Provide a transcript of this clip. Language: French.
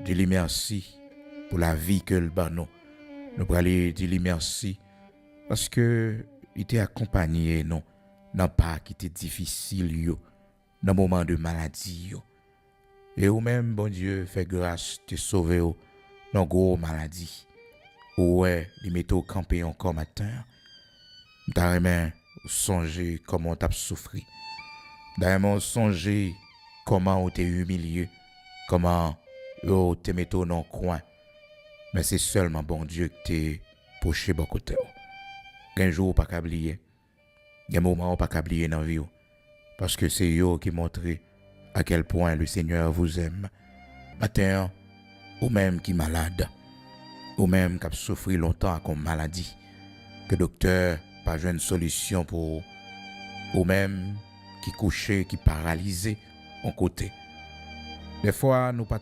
dis-lui merci pour la vie que le bat nous. Nous pour aller dire merci parce que il était accompagné nous dans pas qui était difficile yo, dans moment de maladie yo. Et ou même bon Dieu fait grâce te sauver yo dans gros maladie. Ouais, il met au campé encore matin. T'as vraiment songé comment t'as souffert. T'as vraiment songé comment on t'est humilié, comment on t'est mis dans le coin. Mais c'est seulement bon Dieu qui t'est poché beaucoup de temps. Un jour pas qu'oublier, un moment pas qu'oublier dans la vie, parce que c'est eux qui montrent à quel point le Seigneur vous aime. Matin, ou même qui malade, ou même qui a souffert longtemps comme maladie, que docteur pas une solution pour, ou même qui couché, qui paralysé en côté. Des fois, nous pas